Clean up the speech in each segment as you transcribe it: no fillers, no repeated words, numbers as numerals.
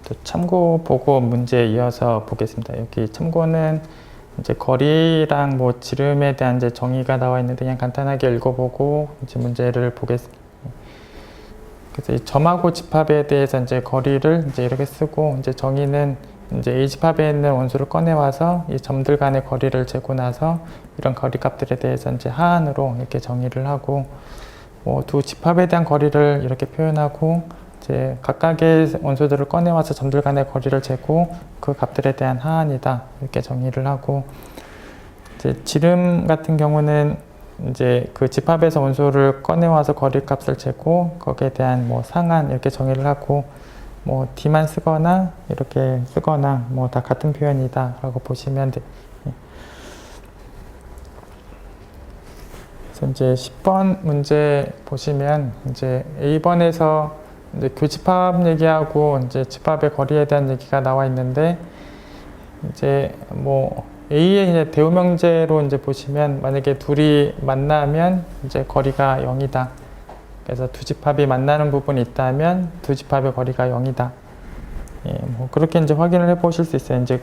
또 참고 보고 문제 이어서 보겠습니다. 여기 참고는 이제 거리랑 뭐 지름에 대한 이제 정의가 나와 있는데 그냥 간단하게 읽어보고 이제 문제를 보겠습니다. 그래서 이 점하고 집합에 대해서 이제 거리를 이제 이렇게 쓰고 이제 정의는 이제 A 집합에 있는 원소를 꺼내 와서 이 점들 간의 거리를 재고 나서 이런 거리 값들에 대해서 이제 하한으로 이렇게 정의를 하고 뭐 두 집합에 대한 거리를 이렇게 표현하고 이제 각각의 원소들을 꺼내 와서 점들 간의 거리를 재고 그 값들에 대한 하한이다 이렇게 정의를 하고 이제 지름 같은 경우는 이제 그 집합에서 원소를 꺼내 와서 거리 값을 재고 거기에 대한 뭐 상한 이렇게 정의를 하고 뭐 D만 쓰거나 이렇게 쓰거나 뭐 다 같은 표현이다 라고 보시면 돼. 그래서 이제 10번 문제 보시면 이제 A번에서 이제 교집합 얘기하고 이제 집합의 거리에 대한 얘기가 나와 있는데 이제 뭐 A의 이제 대우명제로 이제 보시면 만약에 둘이 만나면 이제 거리가 0이다. 그래서 두 집합이 만나는 부분이 있다면 두 집합의 거리가 0이다. 예, 뭐 그렇게 이제 확인을 해 보실 수 있어요. 이제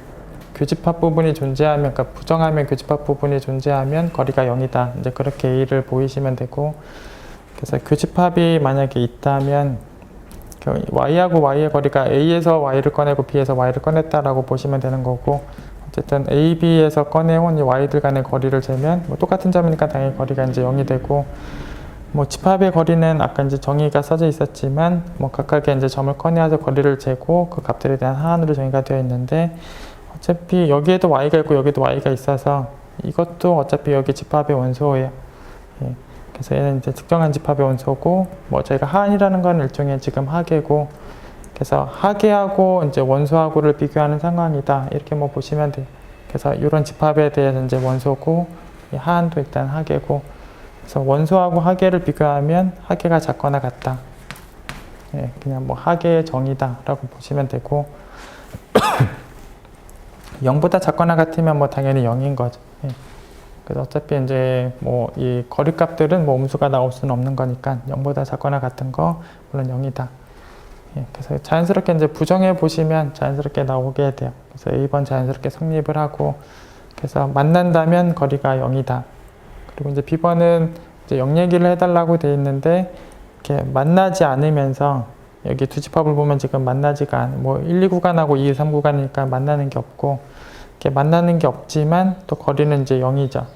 교집합 부분이 존재하면, 그러니까 부정하면 교집합 부분이 존재하면 거리가 0이다. 이제 그렇게 A를 보이시면 되고, 그래서 교집합이 만약에 있다면 Y하고 Y의 거리가 A에서 Y를 꺼내고 B에서 Y를 꺼냈다라고 보시면 되는 거고, 어쨌든 A, B에서 꺼내온 이 Y들 간의 거리를 재면 뭐 똑같은 점이니까 당연히 거리가 이제 0이 되고, 뭐 집합의 거리는 아까 이제 정의가 써져 있었지만 뭐 각각의 이제 점을 꺼내와서 거리를 재고 그 값들에 대한 하한으로 정의가 되어 있는데 어차피 여기에도 Y가 있고 여기도 Y가 있어서 이것도 어차피 여기 집합의 원소예요. 예. 그래서 얘는 이제 특정한 집합의 원소고 뭐 저희가 하한이라는 건 일종의 지금 하계고 그래서 하계하고 이제 원소하고를 비교하는 상황이다 이렇게 뭐 보시면 돼요. 그래서 이런 집합에 대해서 이제 원소고 이 하한도 일단 하계고 그래서 원소하고 하계를 비교하면 하계가 작거나 같다. 예, 그냥 뭐 하계의 정의다 라고 보시면 되고 0보다 작거나 같으면 뭐 당연히 0인 거죠. 예. 그래서 어차피 이제 뭐 이 거리값들은 뭐 음수가 나올 수는 없는 거니까 0보다 작거나 같은 거 물론 0이다. 예. 그래서 자연스럽게 이제 부정해 보시면 자연스럽게 나오게 돼요. 그래서 A번 자연스럽게 성립을 하고 그래서 만난다면 거리가 0이다. 그리고 이제 B번은 이제 0 얘기를 해달라고 돼 있는데 이렇게 만나지 않으면서 여기 두 집합을 보면 지금 만나지가 않, 뭐 1, 2구간하고 2, 3구간이니까 만나는 게 없고 이렇게 만나는 게 없지만 또 거리는 이제 0이죠.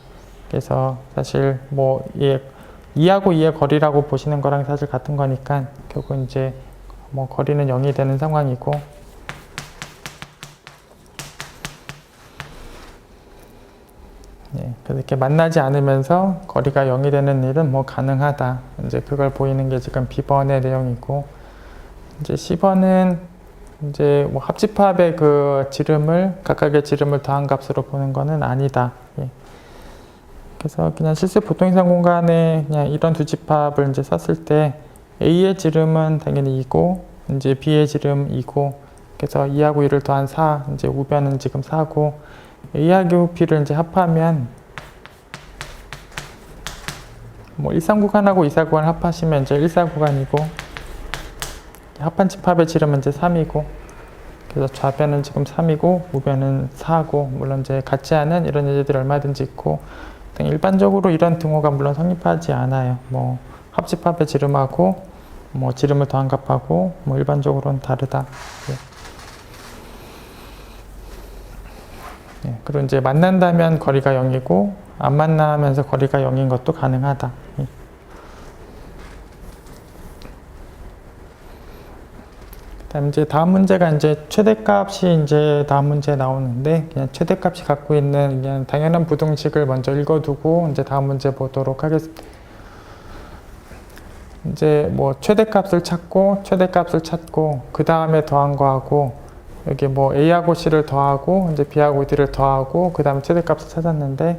그래서 사실 뭐 2하고 2의 거리라고 보시는 거랑 사실 같은 거니까 결국 이제 뭐 거리는 0이 되는 상황이고 예, 그래서 이렇게 만나지 않으면서 거리가 0이 되는 일은 뭐 가능하다. 이제 그걸 보이는 게 지금 B번의 내용이고, 이제 C번은 이제 뭐 합집합의 그 지름을, 각각의 지름을 더한 값으로 보는 거는 아니다. 예. 그래서 그냥 실수 보통이상 공간에 그냥 이런 두 집합을 이제 썼을 때 A의 지름은 당연히 2고, 이제 B의 지름 2고, 그래서 2하고 2를 더한 4, 이제 우변은 지금 4고, A하고 B를 이제 합하면 뭐 139구간하고 249구간 합하시면 이제 149구간이고 합한 집합의 지름은 이제 3이고 그래서 좌변은 지금 3이고 우변은 4고 물론 이제 같지 않은 이런 예제들이 얼마든지 있고 일반적으로 이런 등호가 물론 성립하지 않아요. 뭐 합집합의 지름하고 뭐 지름을 더한 값하고 뭐 일반적으로는 다르다. 예, 그리고 이제 만난다면 거리가 0이고 안 만나면서 거리가 0인 것도 가능하다. 예. 그다음 이제 다음 문제가 이제 최대값이 이제 다음 문제에 나오는데 그냥 최대값이 갖고 있는 그냥 당연한 부등식을 먼저 읽어두고 이제 다음 문제 보도록 하겠습니다. 이제 뭐 최대값을 찾고 그 다음에 더한 거하고 여기 뭐 A하고 C를 더하고 이제 B하고 D를 더하고 그 다음에 최대값을 찾았는데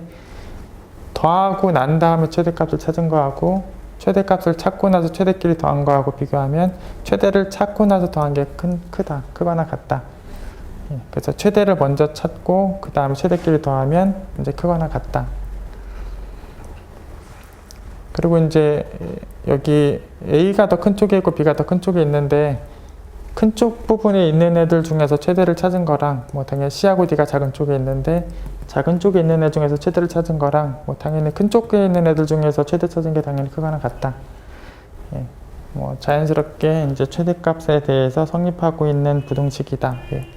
더하고 난 다음에 최대값을 찾은 거하고 최대값을 찾고 나서 최대끼리 더한 거하고 비교하면 최대를 찾고 나서 더한 게 크거나 같다. 예, 그래서 최대를 먼저 찾고 그 다음에 최대끼리 더하면 이제 크거나 같다. 그리고 이제 여기 A가 더 큰 쪽에 있고 B가 더 큰 쪽에 있는데 큰 쪽 부분에 있는 애들 중에서 최대를 찾은 거랑 뭐 당연히 C하고 D가 작은 쪽에 있는데 작은 쪽에 있는 애 중에서 최대를 찾은 거랑 뭐 당연히 큰 쪽에 있는 애들 중에서 최대 찾은 게 당연히 크거나 같다. 예. 뭐 자연스럽게 이제 최대값에 대해서 성립하고 있는 부등식이다. 예.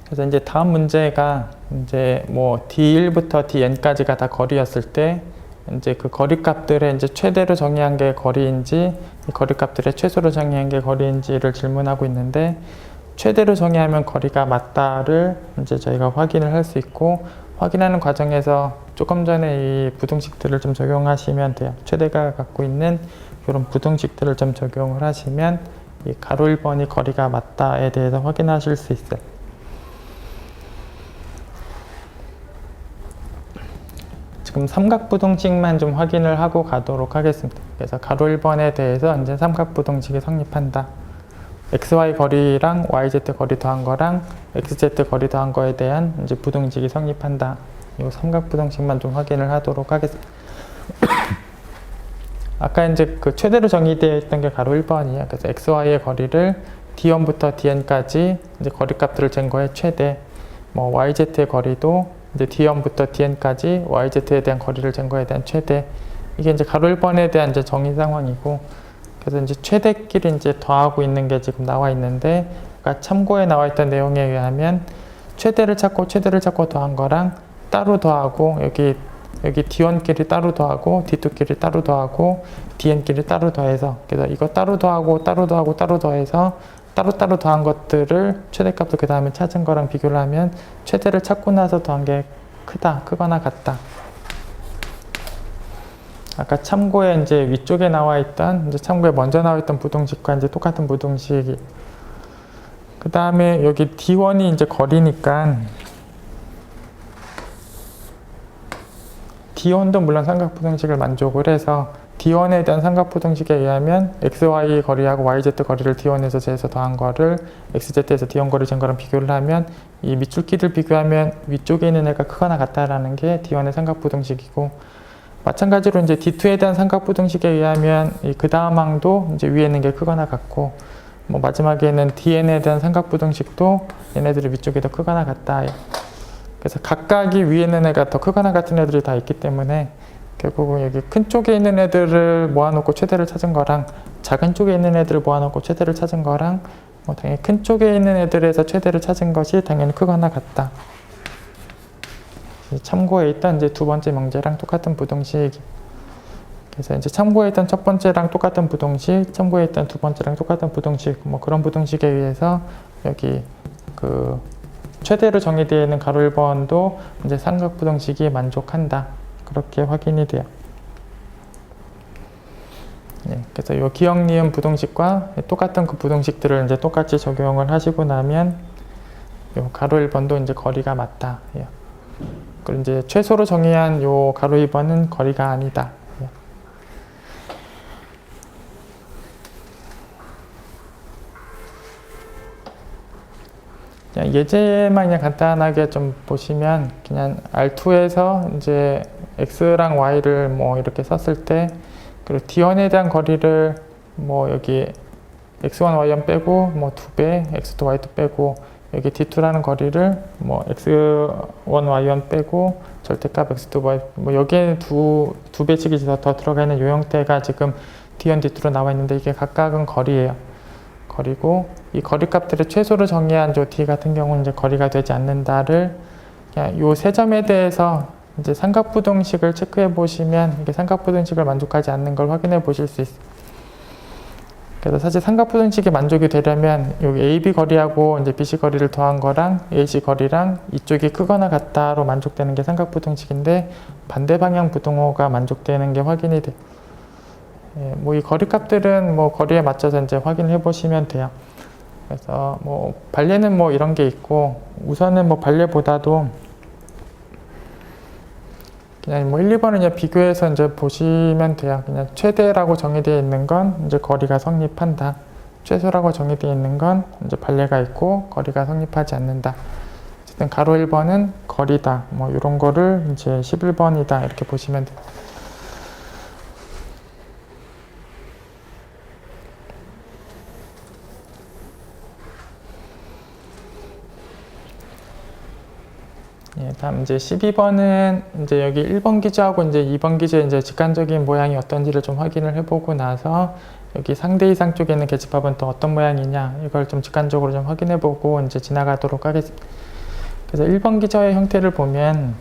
그래서 이제 다음 문제가 이제 뭐 D1부터 Dn까지가 다 거리였을 때 이제 그 거리 값들의 이제 최대로 정의한 게 거리인지 거리 값들의 최소로 정의한 게 거리인지를 질문하고 있는데 최대로 정의하면 거리가 맞다를 이제 저희가 확인을 할 수 있고 확인하는 과정에서 조금 전에 이 부등식들을 좀 적용하시면 돼요. 최대가 갖고 있는 이런 부등식들을 좀 적용을 하시면 이 가로 1번이 거리가 맞다에 대해서 확인하실 수 있어요. 지금 삼각부등식만 좀 확인을 하고 가도록 하겠습니다. 그래서 가로 1번에 대해서 이제 삼각부등식이 성립한다. XY 거리랑 YZ 거리 더한 거랑 XZ 거리 더한 거에 대한 이제 부등식이 성립한다. 이 삼각부등식만 좀 확인을 하도록 하겠습니다. 아까 이제 그 최대로 정의되어 있던 게 가로 1번이에요. 그래서 XY의 거리를 D1부터 Dn까지 이제 거리 값들을 잰 거의 최대. 뭐 YZ의 거리도 이제 D1부터 Dn까지 YZ에 대한 거리를 잰 거에 대한 최대. 이게 이제 가로 1번에 대한 이제 정의 상황이고, 그래서 이제 최대끼리 이제 더하고 있는 게 지금 나와 있는데, 아까 참고에 나와 있던 내용에 의하면 최대를 찾고 더한 거랑 따로 더하고 여기 D1끼리 따로 더하고 D2끼리 따로 더하고 Dn끼리 따로 더해서, 그래서 이거 따로 더하고 따로 더해서 따로 더한 것들을 최대값도 그 다음에 찾은 거랑 비교를 하면 최대를 찾고 나서 더한 게 크거나 같다. 아까 참고에 이제 위쪽에 나와 있던, 이제 참고에 먼저 나와 있던 부등식과 이제 똑같은 부등식이. 그 다음에 여기 D1이 이제 거리니까 D1도 물론 삼각부등식을 만족을 해서 D1에 대한 삼각부등식에 의하면 XY 거리하고 YZ 거리를 D1에서 재서 더한 거를 XZ에서 D1 거리 잰 거랑 비교를 하면 이 밑줄기를 비교하면 위쪽에 있는 애가 크거나 같다라는 게 D1의 삼각부등식이고, 마찬가지로 이제 D2에 대한 삼각부등식에 의하면 그 다음 항도 이제 위에 있는 게 크거나 같고, 뭐 마지막에는 Dn에 대한 삼각부등식도 얘네들이 위쪽이 더 크거나 같다. 그래서 각각이 위에 있는 애가 더 크거나 같은 애들이 다 있기 때문에 결국은 여기 큰 쪽에 있는 애들을 모아놓고 최대를 찾은 거랑 작은 쪽에 있는 애들을 모아놓고 최대를 찾은 거랑 뭐 당연히 큰 쪽에 있는 애들에서 최대를 찾은 것이 당연히 크거나 같다. 참고에 있던 이제 두 번째 명제랑 똑같은 부등식. 그래서 이제 참고에 있던 첫 번째랑 똑같은 부등식, 참고에 있던 두 번째랑 똑같은 부등식, 뭐 그런 부등식에 의해서 여기 그 최대로 정의되어 있는 가로 1번도 이제 삼각부등식이 만족한다. 그렇게 확인이 돼요. 예, 그래서 이 기억, 니은 부등식과 똑같은 그 부등식들을 이제 똑같이 적용을 하시고 나면 이 가로 1번도 이제 거리가 맞다. 예. 그리고 이제 최소로 정의한 이 가로 2번은 거리가 아니다. 그냥 예제만 그냥 간단하게 좀 보시면 그냥 R2에서 이제 X랑 Y를 뭐 이렇게 썼을 때, 그리고 D1에 대한 거리를 뭐 여기 X1, Y1 빼고 뭐 2배, X2, Y2 빼고 여기 D2라는 거리를 뭐 X1, Y1 빼고 절대값 X2, Y 뭐 여기에 두 배씩이 더 들어가 있는 요 형태가 지금 D1, D2로 나와 있는데 이게 각각은 거리예요. 거리고 이 거리 값들의 최소로 정의한 저 D 같은 경우는 이제 거리가 되지 않는다를 그냥 요 세 점에 대해서 이제 삼각부등식을 체크해 보시면 이게 삼각부등식을 만족하지 않는 걸 확인해 보실 수 있어요. 그래서 사실 삼각부등식이 만족이 되려면 여기 AB 거리하고 이제 BC 거리를 더한 거랑 AC 거리랑 이쪽이 크거나 같다로 만족되는 게 삼각부등식인데 반대 방향 부등호가 만족되는 게 확인이 돼요. 예, 뭐 이 거리 값들은 뭐 거리에 맞춰서 이제 확인해 보시면 돼요. 그래서 뭐 발레는 뭐 이런 게 있고, 우선은 뭐 발레보다도 그냥 뭐 1, 2번은 그냥 비교해서 이제 보시면 돼요. 그냥 최대라고 정의되어 있는 건 이제 거리가 성립한다. 최소라고 정의되어 있는 건 이제 발레가 있고 거리가 성립하지 않는다. 어쨌든 가로 1번은 거리다. 뭐 이런 거를 이제 11번이다. 이렇게 보시면 돼요. 예, 다음 이제 12번은 이제 여기 1번 기저하고 이제 2번 기저의 이제 직관적인 모양이 어떤지를 좀 확인을 해보고 나서 여기 상대 이상 쪽에 있는 계집합은 또 어떤 모양이냐 이걸 좀 직관적으로 좀 확인해보고 이제 지나가도록 하겠습니다. 그래서 1번 기저의 형태를 보면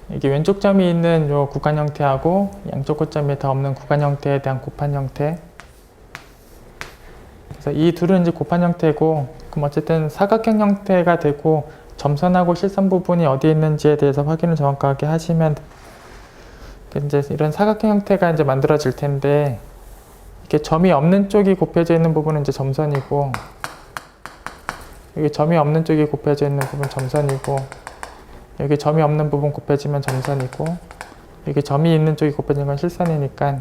이게 왼쪽 점이 있는 요 구간 형태하고 양쪽 고점이 다 없는 구간 형태에 대한 곱한 형태. 그래서 이 둘은 이제 곱한 형태고, 그럼 어쨌든 사각형 형태가 되고 점선하고 실선 부분이 어디에 있는지에 대해서 확인을 정확하게 하시면 이제 이런 사각형 형태가 이제 만들어질 텐데, 이렇게 점이 없는 쪽이 곱해져 있는 부분은 이제 점선이고, 여기 점이 없는 쪽이 곱해져 있는 부분 점선이고, 여기 점이 없는 부분 곱해지면 점선이고, 여기 점이 있는 쪽이 곱해지는 건 실선이니까.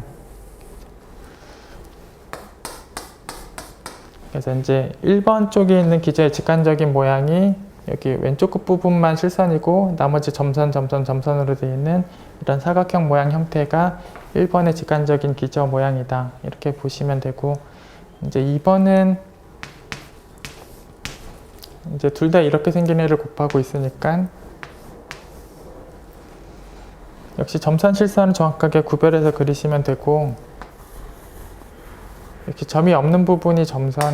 그래서 이제 1번 쪽에 있는 기저의 직관적인 모양이 여기 왼쪽 끝 부분만 실선이고 나머지 점선, 점선, 점선으로 되어 있는 이런 사각형 모양 형태가 1번의 직관적인 기저 모양이다. 이렇게 보시면 되고, 이제 2번은 이제 둘 다 이렇게 생긴 애를 곱하고 있으니까 역시 점선, 실선을 정확하게 구별해서 그리시면 되고, 이렇게 점이 없는 부분이 점선,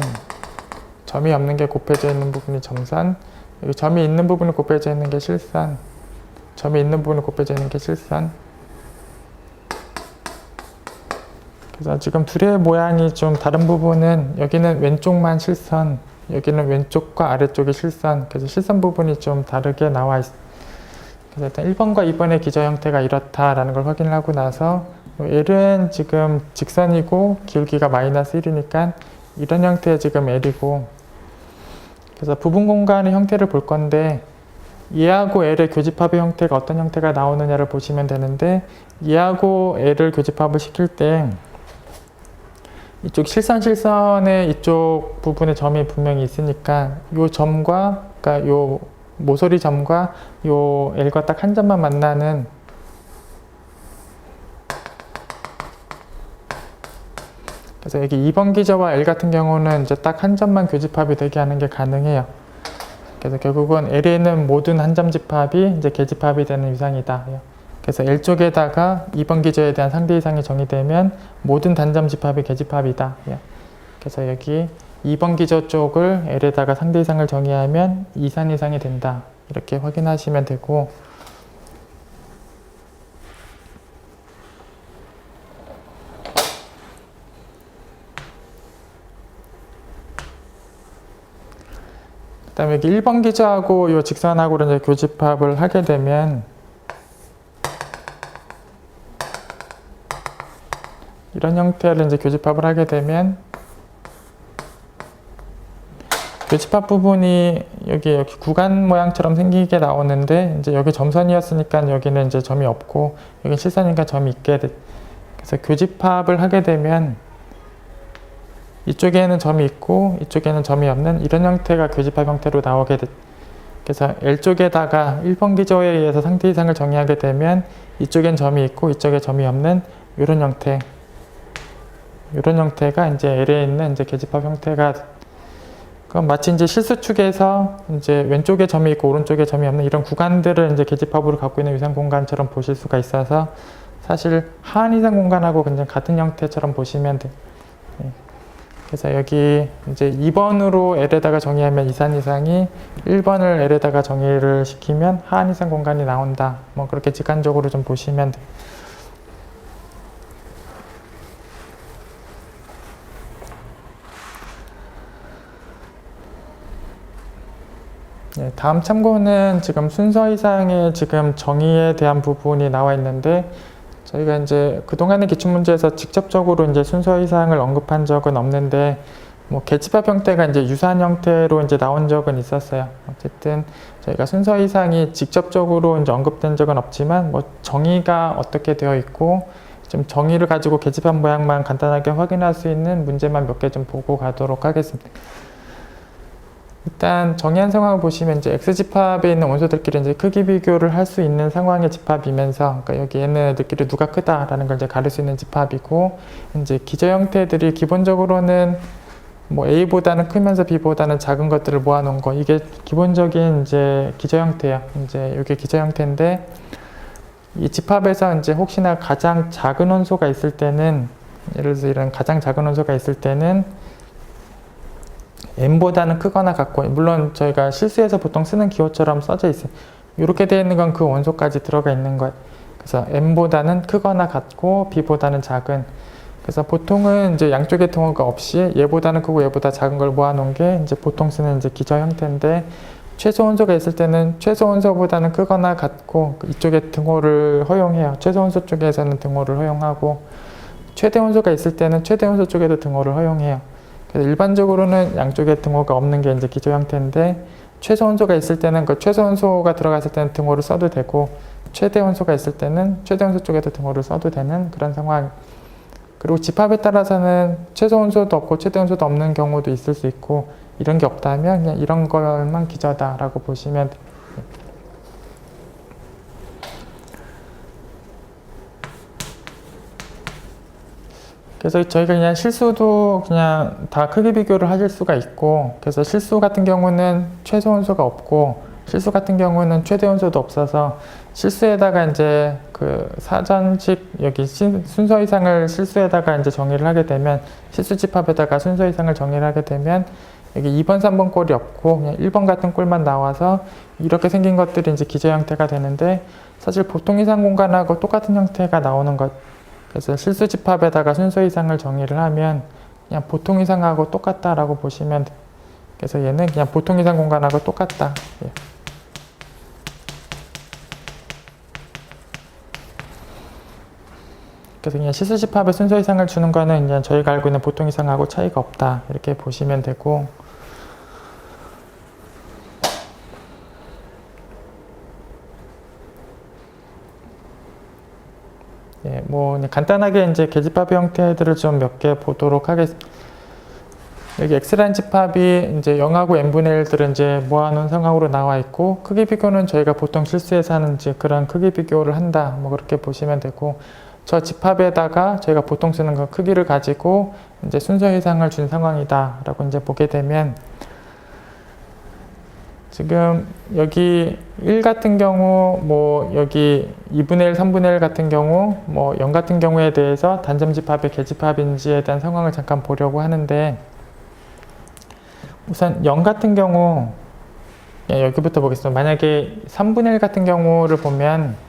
점이 없는 게 곱해져 있는 부분이 점선, 여기 점이 있는 부분이 곱해져 있는 게 실선, 점이 있는 부분이 곱해져 있는 게 실선. 그래서 지금 둘의 모양이 좀 다른 부분은 여기는 왼쪽만 실선, 여기는 왼쪽과 아래쪽이 실선, 그래서 실선 부분이 좀 다르게 나와 있습니다. 그래서 일단 1번과 2번의 기저 형태가 이렇다라는 걸 확인을 하고 나서 L은 지금 직선이고 기울기가 마이너스 1이니까 이런 형태의 지금 L이고, 그래서 부분 공간의 형태를 볼 건데 얘하고 L의 교집합의 형태가 어떤 형태가 나오느냐를 보시면 되는데, 얘하고 L을 교집합을 시킬 때 이쪽 실선의 이쪽 부분에 점이 분명히 있으니까 요 점과, 그러니까 요 모서리 점과 요 L과 딱 한 점만 만나는, 그래서 여기 2번 기저와 L 같은 경우는 이제 딱 한 점만 교집합이 되게 하는 게 가능해요. 그래서 결국은 L에 있는 모든 한 점 집합이 이제 계집합이 되는 위상이다. 그래서 L 쪽에다가 2번 기저에 대한 상대 이상이 정의되면 모든 단점 집합이 계집합이다. 그래서 여기 2번 기저 쪽을 L에다가 상대 이상을 정의하면 이산 이상이 된다. 이렇게 확인하시면 되고, 그 다음에 여기 1번 기저하고 이 직선하고 이제 교집합을 하게 되면 이런 형태를 이제 교집합을 하게 되면 교집합 부분이 여기 구간 모양처럼 생기게 나오는데, 이제 여기 점선이었으니까 여기는 이제 점이 없고 여기 실선이니까 점이 있게 돼. 그래서 교집합을 하게 되면 이쪽에는 점이 있고 이쪽에는 점이 없는 이런 형태가 교집합 형태로 나오게 돼. 그래서 L 쪽에다가 1번 기저에 의해서 상대 이상을 정의하게 되면 이쪽엔 점이 있고 이쪽에 점이 없는 이런 형태. 이런 형태가 이제 L에 있는 이제 계집합 형태가, 그럼 마치 이제 실수축에서 이제 왼쪽에 점이 있고 오른쪽에 점이 없는 이런 구간들을 이제 계집합으로 갖고 있는 위상 공간처럼 보실 수가 있어서 사실 하한 이상 공간하고 굉장히 같은 형태처럼 보시면 돼. 그래서 여기 이제 2번으로 L에다가 정의하면 이산 이상이 1번을 L에다가 정의를 시키면 하한 이상 공간이 나온다. 뭐 그렇게 직관적으로 좀 보시면 돼. 다음 참고는 지금 순서 이상의 지금 정의에 대한 부분이 나와 있는데, 저희가 이제 그동안의 기출문제에서 직접적으로 이제 순서 이상을 언급한 적은 없는데, 뭐 계집합 형태가 이제 유사한 형태로 이제 나온 적은 있었어요. 어쨌든 저희가 순서 이상이 직접적으로 이제 언급된 적은 없지만, 뭐 정의가 어떻게 되어 있고, 좀 정의를 가지고 계집합 모양만 간단하게 확인할 수 있는 문제만 몇 개 좀 보고 가도록 하겠습니다. 일단 정의한 상황을 보시면 이제 X집합에 있는 원소들끼리 이제 크기 비교를 할 수 있는 상황의 집합이면서, 그러니까 여기 얘네들끼리 누가 크다라는 걸 이제 가릴 수 있는 집합이고, 이제 기저 형태들이 기본적으로는 뭐 A보다는 크면서 B보다는 작은 것들을 모아놓은 거, 이게 기본적인 이제 기저 형태예요. 이제 이게 기저 형태인데, 이 집합에서 이제 혹시나 가장 작은 원소가 있을 때는, 예를 들어서 이런 가장 작은 원소가 있을 때는 n보다는 크거나 같고, 물론 저희가 실수해서 보통 쓰는 기호처럼 써져 있어요. 이렇게 되어 있는 건 그 원소까지 들어가 있는 거예요. 그래서 n보다는 크거나 같고 b보다는 작은. 그래서 보통은 이제 양쪽의 등호가 없이 얘보다는 크고 얘보다 작은 걸 모아놓은 게 이제 보통 쓰는 이제 기저 형태인데, 최소 원소가 있을 때는 최소 원소보다는 크거나 같고 이쪽에 등호를 허용해요. 최소 원소 쪽에서는 등호를 허용하고, 최대 원소가 있을 때는 최대 원소 쪽에도 등호를 허용해요. 그래서 일반적으로는 양쪽에 등호가 없는 게 이제 기저 형태인데, 최소 원소가 있을 때는 그 최소 원소가 들어갔을 때는 등호를 써도 되고, 최대 원소가 있을 때는 최대 원소 쪽에도 등호를 써도 되는 그런 상황. 그리고 집합에 따라서는 최소 원소도 없고 최대 원소도 없는 경우도 있을 수 있고, 이런 게 없다면 그냥 이런 것만 기저다라고 보시면 돼요. 그래서 저희가 그냥 실수도 그냥 다 크기 비교를 하실 수가 있고, 그래서 실수 같은 경우는 최소 원소가 없고, 실수 같은 경우는 최대 원소도 없어서, 실수에다가 이제 그 사전식 여기 순서 이상을 실수에다가 이제 정의를 하게 되면, 실수 집합에다가 순서 이상을 정의를 하게 되면 여기 2번, 3번 꼴이 없고 그냥 1번 같은 꼴만 나와서 이렇게 생긴 것들이 이제 기저 형태가 되는데, 사실 보통 이상 공간하고 똑같은 형태가 나오는 것. 그래서 실수 집합에다가 순서 이상을 정의를 하면 그냥 보통 이상하고 똑같다라고 보시면 돼요. 그래서 얘는 그냥 보통 이상 공간하고 똑같다. 예. 그래서 그냥 실수 집합의 순서 이상을 주는 거는 그냥 저희가 알고 있는 보통 이상하고 차이가 없다, 이렇게 보시면 되고, 예, 뭐 간단하게 이제 계집합의 형태들을 좀 몇 개 보도록 하겠습니다. 여기 X라는 집합이 이제 0하고 n분의 1들은 이제 모아놓은 상황으로 나와 있고, 크기 비교는 저희가 보통 실수해서 하는 이제 그런 크기 비교를 한다, 뭐 그렇게 보시면 되고, 저 집합에다가 저희가 보통 쓰는 그 크기를 가지고 이제 순서 이상을 준 상황이다라고 이제 보게 되면, 지금 여기 1 같은 경우, 뭐 여기 2분의 1, 3분의 1 같은 경우, 뭐 0 같은 경우에 대해서 단점 집합의 계집합인지에 대한 상황을 잠깐 보려고 하는데, 우선 0 같은 경우, 여기부터 보겠습니다. 만약에 3분의 1 같은 경우를 보면,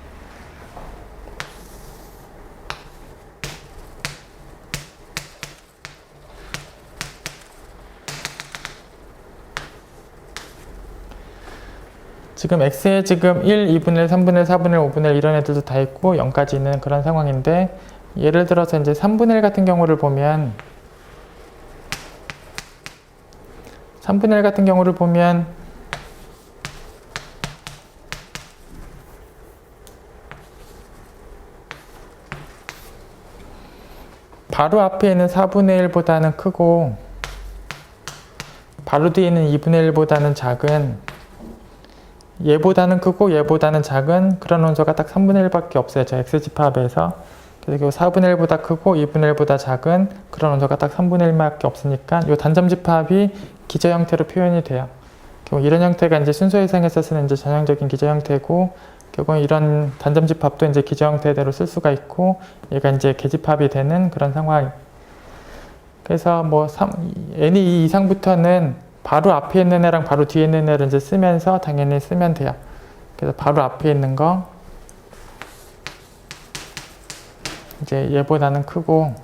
지금 x에 지금 1, 2분의 1, 3분의 1, 4분의 1, 5분의 1 이런 애들도 다 있고 0까지 있는 그런 상황인데, 예를 들어서 이제 3분의 1 같은 경우를 보면, 3분의 1 같은 경우를 보면 바로 앞에 있는 4분의 1보다는 크고, 바로 뒤에 있는 2분의 1보다는 작은, 얘보다는 크고 얘보다는 작은 그런 원소가 딱 3분의 1밖에 없어요. 저 X집합에서. 그래서 4분의 1보다 크고 2분의 1보다 작은 그런 원소가 딱 3분의 1밖에 없으니까 이 단점 집합이 기저 형태로 표현이 돼요. 결국 이런 형태가 이제 순서 이상에서 쓰는 이제 전형적인 기저 형태고, 결국 이런 단점 집합도 이제 기저 형태대로 쓸 수가 있고, 얘가 이제 계집합이 되는 그런 상황. 그래서 뭐 n이 2 이상부터는 바로 앞에 있는 애랑 바로 뒤에 있는 애를 이제 쓰면서 당연히 쓰면 돼요. 그래서 바로 앞에 있는 거 이제 얘보다는 크고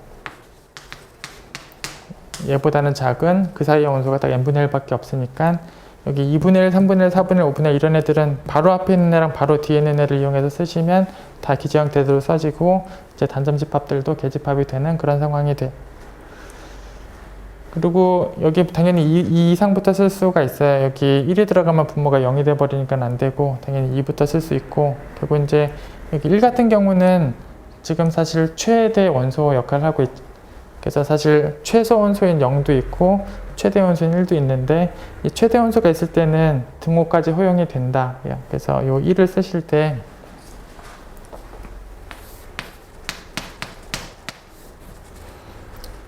얘보다는 작은 그 사이의 원소가 딱 n분의 1밖에 없으니까, 여기 2분의 1, 3분의 1, 4분의 1, 5분의 1 이런 애들은 바로 앞에 있는 애랑 바로 뒤에 있는 애를 이용해서 쓰시면 다 기저 형태대로 써지고, 이제 단점 집합들도 계집합이 되는 그런 상황이 돼요. 그리고 여기 당연히 2 이상부터 쓸 수가 있어요. 여기 1이 들어가면 분모가 0이 돼버리니까 안 되고, 당연히 2부터 쓸 수 있고, 그리고 이제 여기 1 같은 경우는 지금 사실 최대 원소 역할을 하고 있죠. 그래서 사실 최소 원소인 0도 있고 최대 원소인 1도 있는데, 이 최대 원소가 있을 때는 등호까지 허용이 된다. 그래서 이 1을 쓰실 때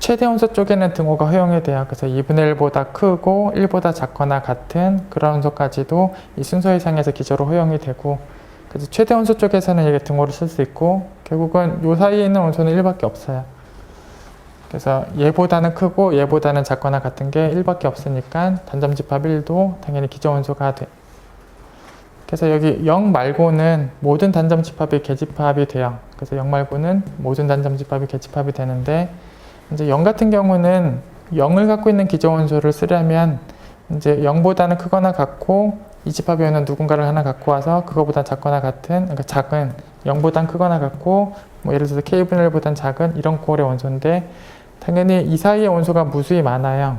최대 원소 쪽에는 등호가 허용이 돼요. 그래서 2분의 1보다 크고 1보다 작거나 같은 그런 원소까지도 이 순서 이상에서 기저로 허용이 되고, 그래서 최대 원소 쪽에서는 이게 등호를 쓸 수 있고, 결국은 요 사이에 있는 원소는 1밖에 없어요. 그래서 얘보다는 크고 얘보다는 작거나 같은 게 1밖에 없으니까 단점집합 1도 당연히 기저 원소가 돼. 그래서 여기 0 말고는 모든 단점집합이 계집합이 돼요. 그래서 0 말고는 모든 단점집합이 계집합이 되는데, 이제 0 같은 경우는 0을 갖고 있는 기저 원소를 쓰려면 이제 0보다는 크거나 같고 이 집합에는 누군가를 하나 갖고 와서 그거보다 작거나 같은, 그러니까 작은 0보단 크거나 같고 뭐 예를 들어서 k분의 1보단 작은 이런 꼴의 원소인데, 당연히 이 사이의 원소가 무수히 많아요.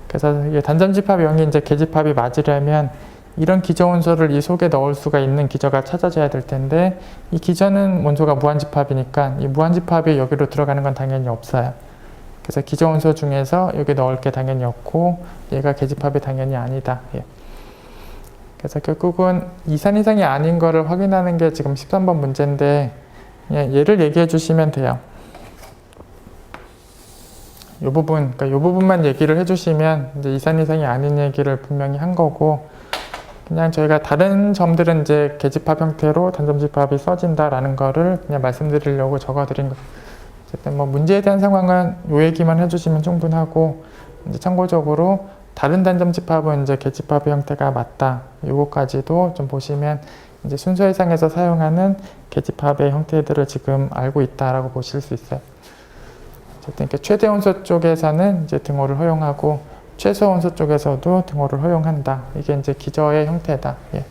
그래서 이 단점집합 0이 이제 계집합이 맞으려면 이런 기저 원소를 이 속에 넣을 수가 있는 기저가 찾아져야 될 텐데, 이 기저는 원소가 무한집합이니까 이 무한집합이 여기로 들어가는 건 당연히 없어요. 그래서 기저 원소 중에서 여기 넣을 게 당연히 없고 얘가 계집합이 당연히 아니다. 예. 그래서 결국은 이산 이상이 아닌 거를 확인하는 게 지금 13번 문제인데, 얘를 얘기해 주시면 돼요. 이 부분, 그러니까 이 부분만 얘기를 해주시면 이제 이산 이상이 아닌 얘기를 분명히 한 거고, 그냥 저희가 다른 점들은 이제 계집합 형태로 단점집합이 써진다라는 거를 그냥 말씀드리려고 적어드린 거. 어쨌든 뭐 문제에 대한 상황은 요 얘기만 해주시면 충분하고, 이제 참고적으로 다른 단점집합은 이제 계집합의 형태가 맞다. 요거까지도 좀 보시면 이제 순서 이상에서 사용하는 계집합의 형태들을 지금 알고 있다라고 보실 수 있어요. 어쨌든 이렇게 최대 원소 쪽에서는 이제 등호를 허용하고 최소 원소 쪽에서도 등호를 허용한다. 이게 이제 기저의 형태다. 예.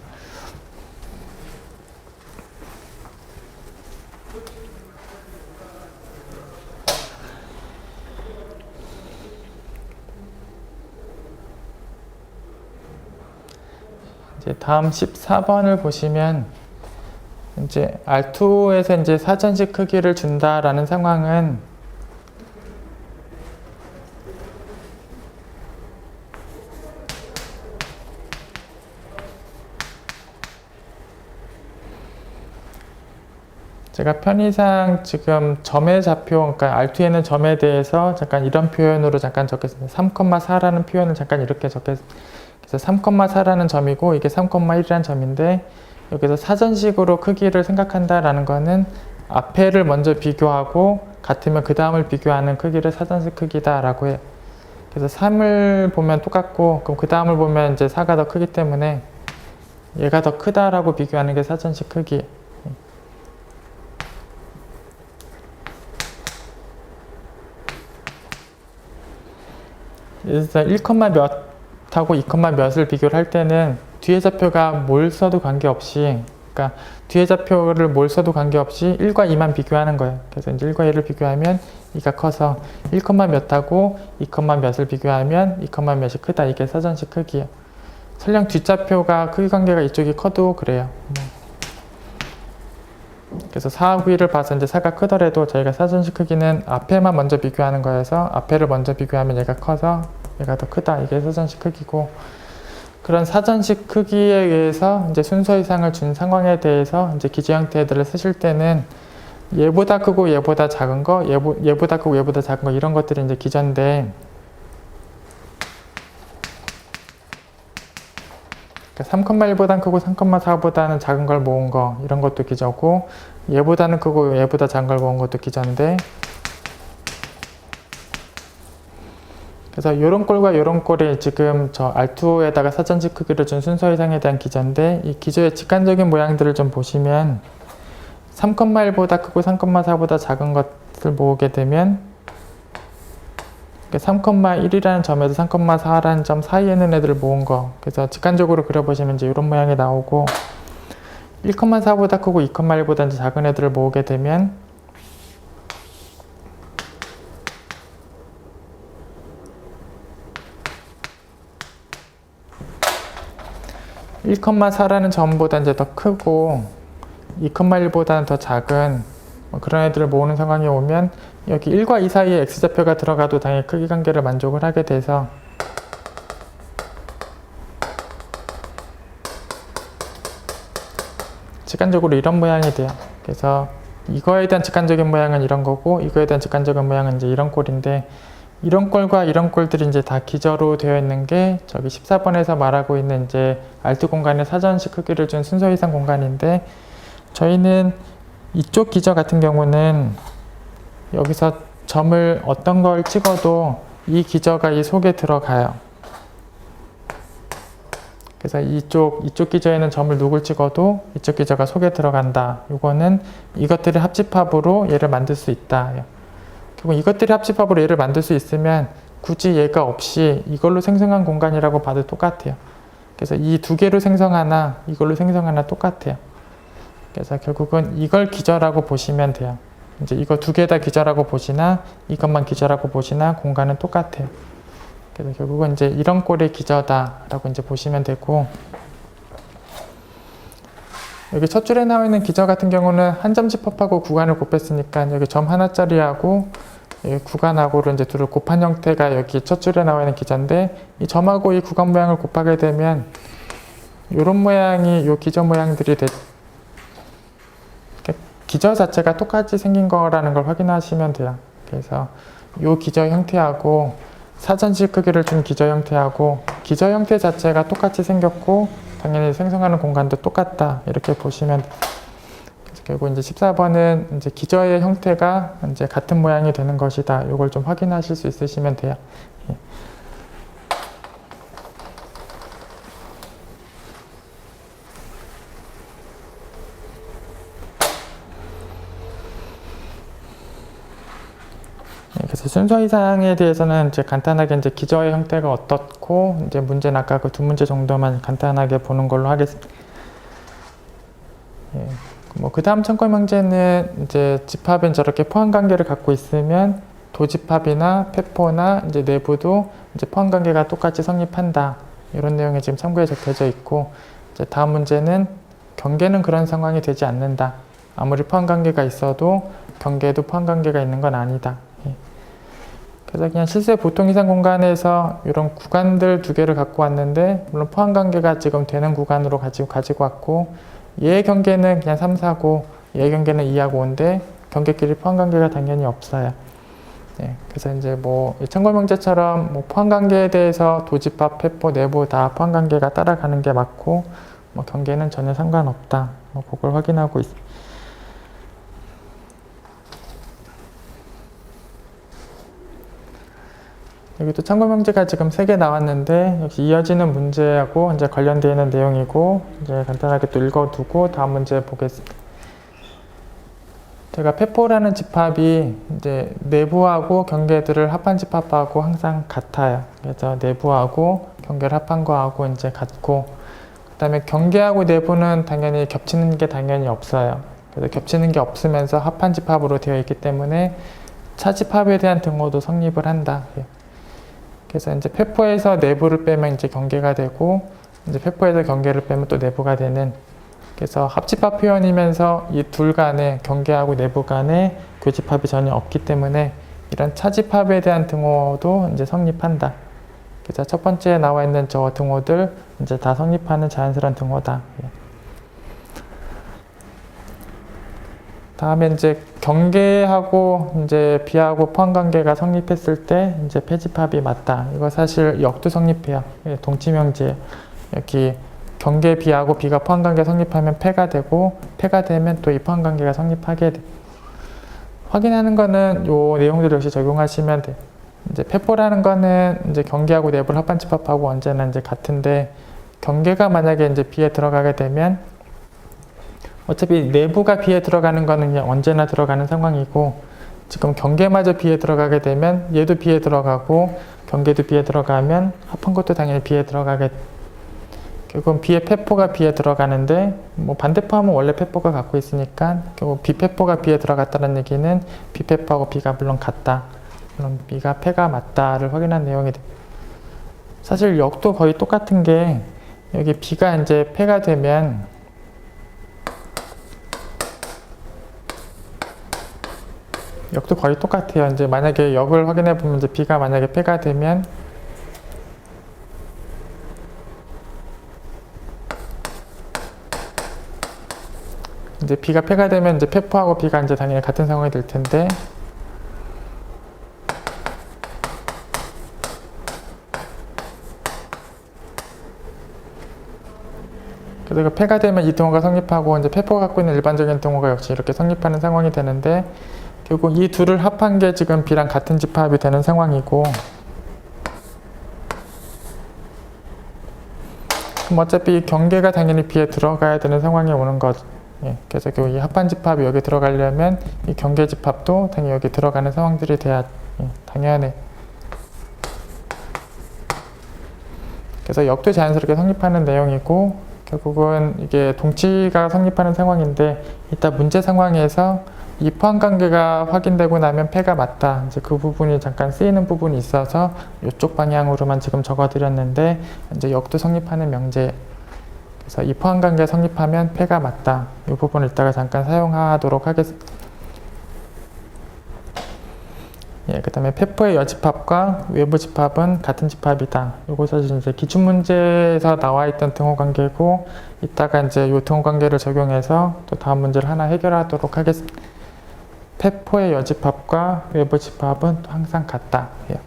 이제 다음 14번을 보시면 이제 R2에서 이제 사전식 크기를 준다라는 상황은 제가 편의상 지금 점의 좌표, 그러니까 R2에는 점에 대해서 잠깐 이런 표현으로 잠깐 적겠습니다. 3,4라는 표현을 잠깐 이렇게 적겠습니다. 그래서 3,4라는 점이고 이게 3,1이라는 점인데, 여기서 사전식으로 크기를 생각한다라는 거는 앞에를 먼저 비교하고 같으면 그 다음을 비교하는 크기를 사전식 크기다라고 해요. 그래서 3을 보면 똑같고 그럼 그 다음을 보면 이제 4가 더 크기 때문에 얘가 더 크다라고 비교하는 게 사전식 크기. 그래서 1, 몇하고 2, 몇을 비교를 할 때는 뒤에 좌표가 뭘 써도 관계없이, 그러니까 뒤에 좌표를 뭘 써도 관계없이 1과 2만 비교하는 거예요. 그래서 이제 1과 2를 비교하면 2가 커서 1, 몇하고 2, 몇을 비교하면 2, 몇이 크다. 이게 사전식 크기예요. 설령 뒷좌표가 크기 관계가 이쪽이 커도 그래요. 그래서 4하고 2를 봐서 이제 4가 크더라도 저희가 사전식 크기는 앞에만 먼저 비교하는 거여서 앞에를 먼저 비교하면 얘가 커서 얘가 더 크다. 이게 사전식 크기고, 그런 사전식 크기에 의해서 이제 순서 이상을 준 상황에 대해서 이제 기저 형태들을 쓰실 때는 얘보다 크고 얘보다 작은 거, 얘보다 크고 얘보다 작은 거 이런 것들이 이제 기저인데, 그러니까 3,1보다는 크고 3,4보다는 작은 걸 모은 거 이런 것도 기저고, 얘보다는 크고 얘보다 작은 걸 모은 것도 기저인데, 그래서 이런 꼴과 이런 꼴이 지금 저 R2에다가 사전식 크기를 준 순서 이상에 대한 기저인데, 이 기저의 직관적인 모양들을 좀 보시면 3,1보다 크고 3,4보다 작은 것을 모으게 되면 3,1이라는 점에서 3,4라는 점 사이에 있는 애들을 모은 거, 그래서 직관적으로 그려보시면 이제 이런 모양이 나오고, 1,4보다 크고 2,1보다 작은 애들을 모으게 되면 1,4라는 점보다 이제 더 크고 2,1보다는 더 작은 뭐 그런 애들을 모으는 상황이 오면 여기 1과 2 사이에 x좌표가 들어가도 당연히 크기 관계를 만족을 하게 돼서 직관적으로 이런 모양이 돼요. 그래서 이거에 대한 직관적인 모양은 이런 거고 이거에 대한 직관적인 모양은 이제 이런 꼴인데 이런 꼴과 이런 꼴들이 이제 다 기저로 되어 있는 게 저기 14번에서 말하고 있는 이제 알트 공간의 사전식 크기를 준 순서 이상 공간인데 저희는 이쪽 기저 같은 경우는 여기서 점을 어떤 걸 찍어도 이 기저가 이 속에 들어가요. 그래서 이쪽 기저에는 점을 누굴 찍어도 이쪽 기저가 속에 들어간다. 이거는 이것들의 합집합으로 얘를 만들 수 있다. 그리고 이것들의 합집합으로 얘를 만들 수 있으면 굳이 얘가 없이 이걸로 생성한 공간이라고 봐도 똑같아요. 그래서 이 두 개로 생성하나 이걸로 생성하나 똑같아요. 그래서 결국은 이걸 기저라고 보시면 돼요. 이제 이거 두 개 다 기저라고 보시나 이것만 기저라고 보시나 공간은 똑같아요. 그래서 결국은 이제 이런 꼴의 기저다라고 이제 보시면 되고, 여기 첫 줄에 나와 있는 기저 같은 경우는 한 점 집합하고 구간을 곱했으니까 여기 점 하나짜리하고 여기 구간하고를 이제 둘을 곱한 형태가 여기 첫 줄에 나와 있는 기저인데, 이 점하고 이 구간 모양을 곱하게 되면 이런 모양이 이 기저 모양들이 기저 자체가 똑같이 생긴 거라는 걸 확인하시면 돼요. 그래서 이 기저 형태하고 사전식 크기를 준 기저 형태하고 기저 형태 자체가 똑같이 생겼고 당연히 생성하는 공간도 똑같다, 이렇게 보시면 돼요. 그래서 결국 이제 14번은 이제 기저의 형태가 이제 같은 모양이 되는 것이다. 이걸 좀 확인하실 수 있으시면 돼요. 예. 그래서 순서 이상에 대해서는 이제 간단하게 이제 기저의 형태가 어떻고 이제 문제는 아까 그 두 문제 정도만 간단하게 보는 걸로 하겠습니다. 예. 뭐 그 다음 참고 문제는 이제 집합은 저렇게 포함 관계를 갖고 있으면 도집합이나 페포나 이제 내부도 이제 포함 관계가 똑같이 성립한다. 이런 내용이 지금 참고에 적혀져 있고, 이제 다음 문제는 경계는 그런 상황이 되지 않는다. 아무리 포함 관계가 있어도 경계에도 포함 관계가 있는 건 아니다. 그래서 그냥 실제 보통 이상 공간에서 이런 구간들 두 개를 갖고 왔는데, 물론 포함 관계가 지금 되는 구간으로 가지고 왔고, 얘의 경계는 그냥 3, 4고 얘의 경계는 2하고 5인데 경계끼리 포함 관계가 당연히 없어요. 네, 그래서 이제 뭐 참고 문제처럼 뭐 포함 관계에 대해서 도집합, 페포, 내부 다 포함 관계가 따라가는 게 맞고, 뭐 경계는 전혀 상관없다. 뭐 그걸 확인하고 있습니다. 여기 또 참고 문제가 지금 3개 나왔는데, 역시 이어지는 문제하고 이제 관련되어 있는 내용이고, 이제 간단하게 또 읽어두고 다음 문제 보겠습니다. 제가 페포라는 집합이 이제 내부하고 경계들을 합한 집합하고 항상 같아요. 그래서 내부하고 경계를 합한 거하고 이제 같고, 그 다음에 경계하고 내부는 당연히 겹치는 게 당연히 없어요. 그래서 겹치는 게 없으면서 합한 집합으로 되어 있기 때문에 차집합에 대한 등호도 성립을 한다. 그래서 이제 페포에서 내부를 빼면 이제 경계가 되고, 이제 페포에서 경계를 빼면 또 내부가 되는, 그래서 합집합 표현이면서 이 둘 간에 경계하고 내부 간에 교집합이 전혀 없기 때문에 이런 차집합에 대한 등호도 이제 성립한다. 그래서 첫 번째에 나와 있는 저 등호들 이제 다 성립하는 자연스러운 등호다. 다음에 이제 경계하고 이제 비하고 포함 관계가 성립했을 때 이제 패집합이 맞다. 이거 사실 역도 성립해요. 동치명제. 여기 경계 비하고 비가 포함 관계 성립하면 패가 되고, 패가 되면 또 이 포함 관계가 성립하게 돼. 확인하는 거는 요 내용들 역시 적용하시면 돼. 이제 페포라는 거는 이제 경계하고 내부를 합한 집합하고 언제나 이제 같은데, 경계가 만약에 이제 비에 들어가게 되면 어차피 내부가 B에 들어가는 거는 그냥 언제나 들어가는 상황이고, 지금 경계마저 B에 들어가게 되면 얘도 B에 들어가고 경계도 B에 들어가면 합한 것도 당연히 B에 들어가게, 결국은 B의 페포가 B에 들어가는데, 뭐 반대포하면 원래 페포가 갖고 있으니까 결국 B 페포가 B에 들어갔다는 얘기는 B 페포하고 B가 물론 같다. 물론 B가 패가 맞다를 확인한 내용이 돼. 사실 역도 거의 똑같은 게, 여기 B가 이제 패가 되면 역도 거의 똑같아요. 이제 만약에 역을 확인해 보면 이제 B가 만약에 패가 되면 이제 B가 패가 되면 이제 패포하고 B가 이제 당연히 같은 상황이 될 텐데, 그래서 패가 되면 이 등호가 성립하고 이제 패포가 갖고 있는 일반적인 등호가 역시 이렇게 성립하는 상황이 되는데, 결국 이 둘을 합한 게 지금 B랑 같은 집합이 되는 상황이고, 그럼 어차피 경계가 당연히 B에 들어가야 되는 상황이 오는 거죠. 예, 그래서 이 합한 집합이 여기 들어가려면 이 경계 집합도 당연히 여기 들어가는 상황들이 돼야 당연해. 그래서 역도 자연스럽게 성립하는 내용이고, 결국은 이게 동치가 성립하는 상황인데, 이따 문제 상황에서 이 포함관계가 확인되고 나면 패가 맞다. 이제 그 부분이 잠깐 쓰이는 부분이 있어서 이쪽 방향으로만 지금 적어드렸는데, 이제 역도 성립하는 명제. 그래서 이 포함관계 성립하면 패가 맞다. 이 부분을 이따가 잠깐 사용하도록 하겠습니다. 예, 그 다음에 패포의 여집합과 외부 집합은 같은 집합이다. 이것은 이제 기출문제에서 나와 있던 등호 관계고, 이따가 이제 이 등호 관계를 적용해서 또 다음 문제를 하나 해결하도록 하겠습니다. 패포의 여집합과 외부 집합은 또 항상 같다. 예.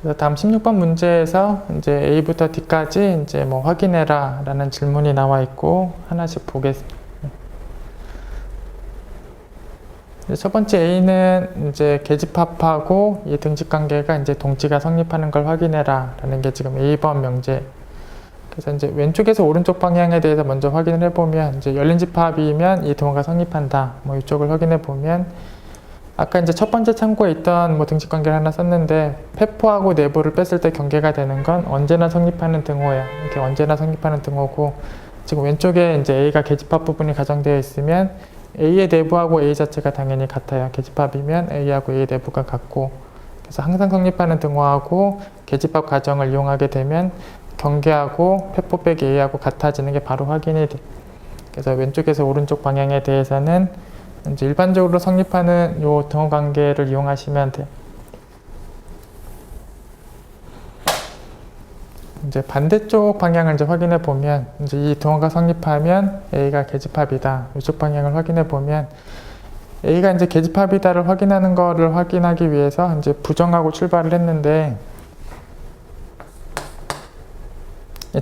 그래서 다음 16번 문제에서 이제 A부터 D까지 이제 뭐 확인해라 라는 질문이 나와 있고, 하나씩 보겠습니다. 첫 번째 A는 이제 계집합하고 이 등식 관계가 이제 동치가 성립하는 걸 확인해라 라는 게 지금 A번 명제. 그래서 이제 왼쪽에서 오른쪽 방향에 대해서 먼저 확인을 해보면, 이제 열린 집합이면 이 등호가 성립한다. 뭐 이쪽을 확인해 보면, 아까 이제 첫 번째 참고에 있던 뭐 등식 관계를 하나 썼는데, 패포하고 내부를 뺐을 때 경계가 되는 건 언제나 성립하는 등호야. 이렇게 언제나 성립하는 등호고, 지금 왼쪽에 이제 A가 계집합 부분이 가정되어 있으면 A의 내부하고 A 자체가 당연히 같아요. 계집합이면 A하고 A의 내부가 같고, 그래서 항상 성립하는 등호하고 계집합 가정을 이용하게 되면 경계하고 패포 빼기 A하고 같아지는 게 바로 확인이 돼. 그래서 왼쪽에서 오른쪽 방향에 대해서는 이제 일반적으로 성립하는 요 등호 관계를 이용하시면 돼요. 이제 반대쪽 방향을 이제 확인해 보면, 이제 이 등호가 성립하면 A가 계집합이다. 이쪽 방향을 확인해 보면, A가 이제 계집합이다를 확인하는 거를 확인하기 위해서 이제 부정하고 출발을 했는데,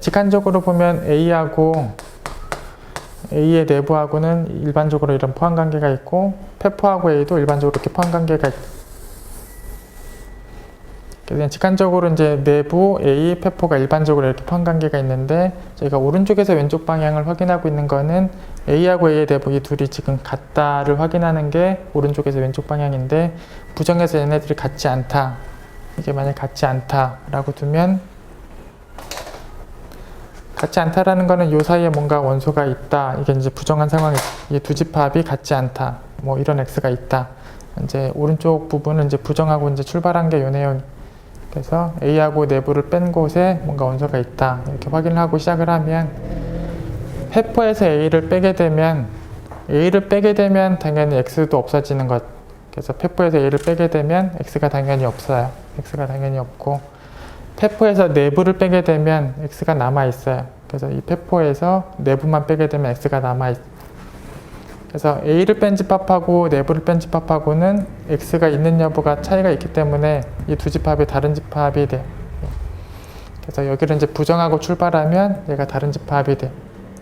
직관적으로 보면 A하고 A의 내부하고는 일반적으로 이런 포함관계가 있고, 패포하고 A도 일반적으로 이렇게 포함관계가 있다. 그래서 직관적으로 이제 내부 A, 패포가 일반적으로 이렇게 포함관계가 있는데, 저희가 오른쪽에서 왼쪽 방향을 확인하고 있는 거는 A하고 A의 내부 이 둘이 지금 같다를 확인하는 게 오른쪽에서 왼쪽 방향인데, 부정해서 얘네들이 같지 않다. 이게 만약 같지 않다라고 두면, 같지 않다라는 거는 요 사이에 뭔가 원소가 있다. 이게 이제 부정한 상황이, 이 두 집합이 같지 않다. 뭐 이런 X가 있다. 이제 오른쪽 부분은 이제 부정하고 이제 출발한 게 요 내용. 그래서 A하고 내부를 뺀 곳에 뭔가 원소가 있다. 이렇게 확인을 하고 시작을 하면, 패포에서 A를 빼게 되면 당연히 X도 없어지는 것. 그래서 패포에서 A를 빼게 되면 X가 당연히 없어요. X가 당연히 없고, 패포에서 내부를 빼게 되면 X가 남아있어요. 그래서 이 패포에서 내부만 빼게 되면 X가 남아있어요. 그래서 A를 뺀 집합하고 내부를 뺀 집합하고는 X가 있는 여부가 차이가 있기 때문에 이 두 집합이 다른 집합이 돼요. 그래서 여기를 이제 부정하고 출발하면 얘가 다른 집합이 돼.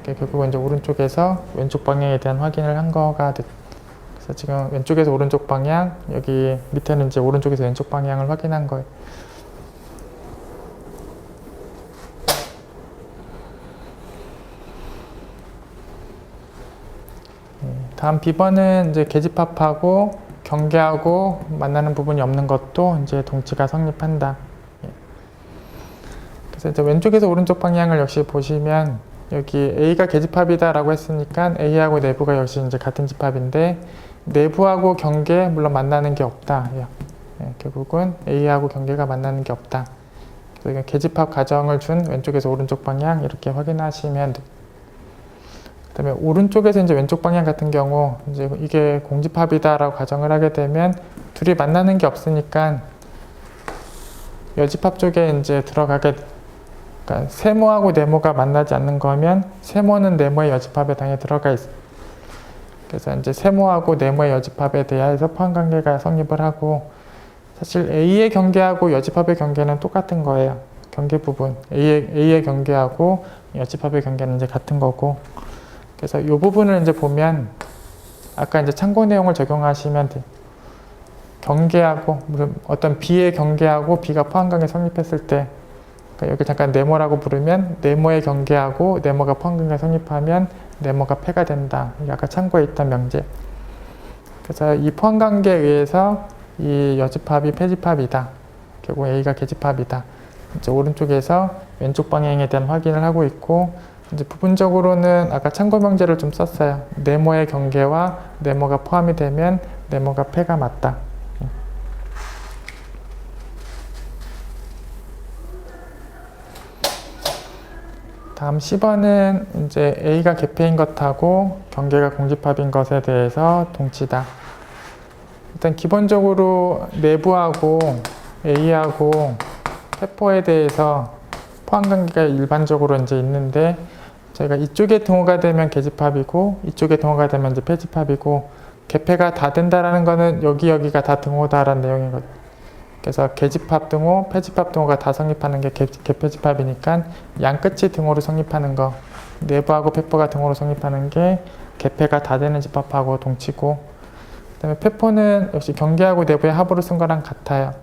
결국은 이제 오른쪽에서 왼쪽 방향에 대한 확인을 한 거가 돼. 그래서 지금 왼쪽에서 오른쪽 방향, 여기 밑에는 이제 오른쪽에서 왼쪽 방향을 확인한 거예요. 다음 B번은 이제 계집합하고 경계하고 만나는 부분이 없는 것도 이제 동치가 성립한다. 그래서 이제 왼쪽에서 오른쪽 방향을 역시 보시면, 여기 A가 계집합이다 라고 했으니까 A하고 내부가 역시 이제 같은 집합인데, 내부하고 경계 물론 만나는 게 없다. 결국은 A하고 경계가 만나는 게 없다. 그래서 계집합 가정을 준 왼쪽에서 오른쪽 방향 이렇게 확인하시면 됩니다. 그 다음에 오른쪽에서 이제 왼쪽 방향 같은 경우, 이제 이게 공집합이다라고 가정을 하게 되면 둘이 만나는 게 없으니까 여집합 쪽에 이제 들어가게, 그러니까 세모하고 네모가 만나지 않는 거면 세모는 네모의 여집합에 당연히 들어가 있어. 그래서 이제 세모하고 네모의 여집합에 대하여서 포함관계가 성립을 하고, 사실 A의 경계하고 여집합의 경계는 똑같은 거예요. 경계 부분. A의 경계하고 여집합의 경계는 이제 같은 거고. 그래서 이 부분을 이제 보면, 아까 이제 참고 내용을 적용하시면 돼요. 경계하고, 어떤 B의 경계하고 B가 포함관계 성립했을 때, 그러니까 여기 잠깐 네모라고 부르면, 네모의 경계하고 네모가 포함관계 성립하면 네모가 패가 된다. 이게 아까 참고에 있던 명제. 그래서 이 포함관계에 의해서 이 여집합이 패집합이다. 결국 A가 계집합이다. 이제 오른쪽에서 왼쪽 방향에 대한 확인을 하고 있고, 이제 부분적으로는 아까 참고 명제를 좀 썼어요. 네모의 경계와 네모가 포함이 되면 네모가 패가 맞다. 다음 10번은 이제 A가 개폐인 것하고 경계가 공집합인 것에 대해서 동치다. 일단 기본적으로 내부하고 A하고 세포에 대해서 포함관계가 일반적으로 이제 있는데, 저희가 이쪽에 등호가 되면 계집합이고 이쪽에 등호가 되면 이제 패집합이고, 개폐가 다 된다라는 거는 여기가 다 등호다라는 내용이거든요. 그래서 계집합 등호, 패집합 등호가 다 성립하는 게 개폐집합이니까 양 끝이 등호로 성립하는 거, 내부하고 페포가 등호로 성립하는 게 개폐가 다 되는 집합하고 동치고, 그 다음에 페포는 역시 경계하고 내부의 합으로 쓴 거랑 같아요.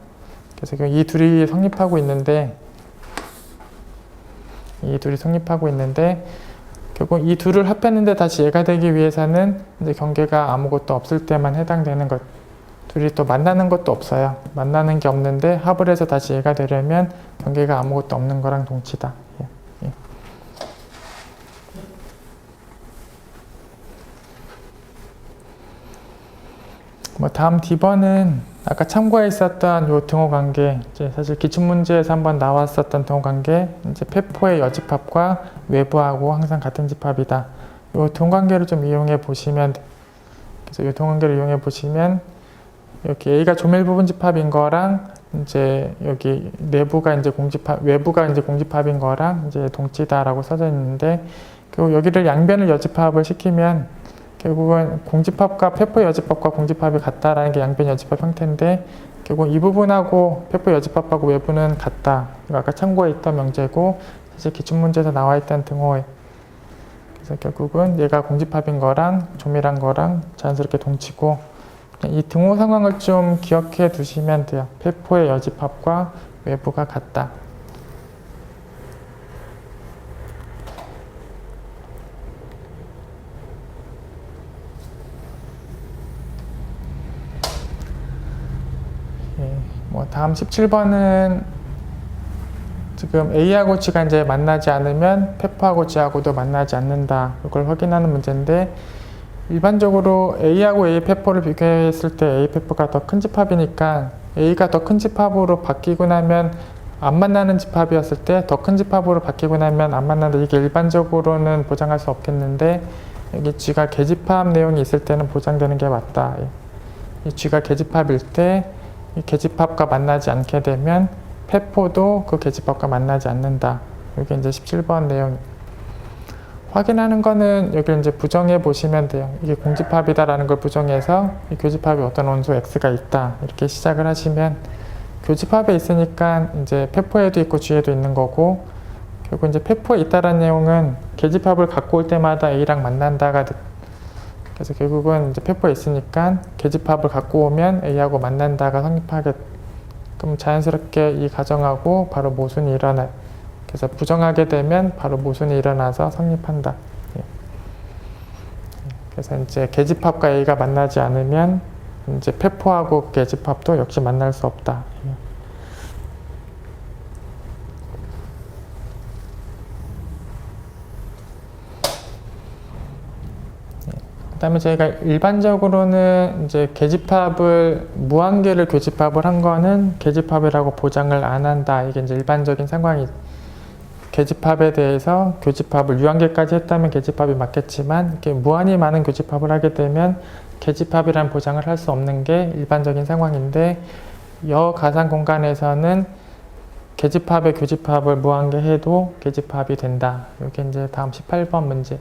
그래서 이 둘이 성립하고 있는데, 결국 이 둘을 합했는데 다시 얘가 되기 위해서는 이제 경계가 아무것도 없을 때만 해당되는 것. 둘이 또 만나는 것도 없어요. 만나는 게 없는데 합을 해서 다시 얘가 되려면 경계가 아무것도 없는 거랑 동치다. 예. 다음 D번은 아까 참고해 있었던 요 등호 관계, 이제 사실 기출문제에서 한번 나왔었던 등호 관계, 이제 페포의 여집합과 외부하고 항상 같은 집합이다. 요 등호 관계를 좀 이용해 보시면, 그래서 요 등호 관계를 이용해 보시면, 이렇게 A가 조밀 부분 집합인 거랑 이제 여기 내부가 이제 공집합, 외부가 이제 공집합인 거랑 이제 동치다라고 써져 있는데, 그리고 여기를 양변을 여집합을 시키면 결국은 공집합과 페포 여집합과 공집합이 같다라는 게 양변 여집합 형태인데, 결국 이 부분하고 페포 여집합하고 외부는 같다. 이거 아까 참고에 있던 명제고 사실 기출문제에서 나와 있던 등호에, 그래서 결국은 얘가 공집합인 거랑 조밀한 거랑 자연스럽게 동치고, 이 등호 상황을 좀 기억해 두시면 돼요. 페포의 여집합과 외부가 같다. 다음 17번은 지금 A하고 G가 이제 만나지 않으면 페포하고 G하고도 만나지 않는다. 이걸 확인하는 문제인데, 일반적으로 A하고 A 페포를 비교했을 때 A 페포가 더 큰 집합이니까 A가 더 큰 집합으로 바뀌고 나면 안 만나는 집합이었을 때 더 큰 집합으로 바뀌고 나면 안 만난다. 이게 일반적으로는 보장할 수 없겠는데, 여기 G가 계집합 내용이 있을 때는 보장되는 게 맞다. 이 G가 계집합일 때 이 계집합과 만나지 않게 되면 페포도 그 계집합과 만나지 않는다. 이게 이제 17번 내용. 확인하는 거는 여기 이제 부정해 보시면 돼요. 이게 공집합이다라는 걸 부정해서 이 교집합에 어떤 원소 X가 있다. 이렇게 시작을 하시면, 교집합에 있으니까 이제 페포에도 있고 G에도 있는 거고, 결국 이제 페포에 있다라는 내용은 계집합을 갖고 올 때마다 A랑 만난다가, 그래서 결국은 이제 페포에 있으니까 계집합을 갖고 오면 A하고 만난다가 성립하게, 그럼 자연스럽게 이 가정하고 바로 모순이 일어나요. 그래서 부정하게 되면 바로 모순이 일어나서 성립한다. 그래서 이제 계집합과 A가 만나지 않으면 이제 페포하고 계집합도 역시 만날 수 없다. 그 다음에 저희가 일반적으로는 이제 계집합을, 무한계를 교집합을 한 거는 계집합이라고 보장을 안 한다. 이게 이제 일반적인 상황이, 계집합에 대해서 교집합을 유한계까지 했다면 계집합이 맞겠지만, 이렇게 무한히 많은 교집합을 하게 되면 계집합이라는 보장을 할 수 없는 게 일반적인 상황인데, 여 가상 공간에서는 계집합에 교집합을 무한계해도 계집합이 된다. 이게 이제 다음 18번 문제.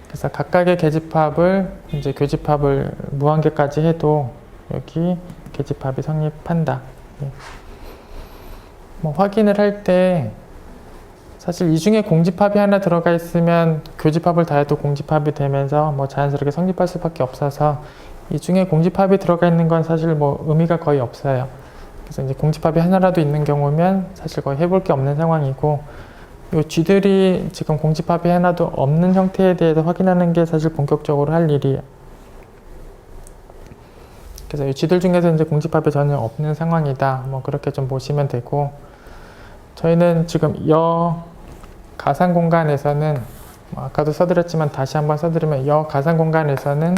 그래서 각각의 계집합을 이제 교집합을 무한계까지 해도 여기 계집합이 성립한다. 예. 뭐 확인을 할 때 사실 이 중에 공집합이 하나 들어가 있으면 교집합을 다 해도 공집합이 되면서 뭐 자연스럽게 성립할 수밖에 없어서 이 중에 공집합이 들어가 있는 건 사실 뭐 의미가 거의 없어요. 그래서 이제 공집합이 하나라도 있는 경우면 사실 거의 해볼 게 없는 상황이고, 이 쥐들이 지금 공집합이 하나도 없는 형태에 대해서 확인하는 게 사실 본격적으로 할 일이에요. 그래서 이 쥐들 중에서 이제 공집합이 전혀 없는 상황이다. 뭐 그렇게 좀 보시면 되고, 저희는 지금 가상 공간에서는 뭐 아까도 써드렸지만 다시 한번 써드리면 가상 공간에서는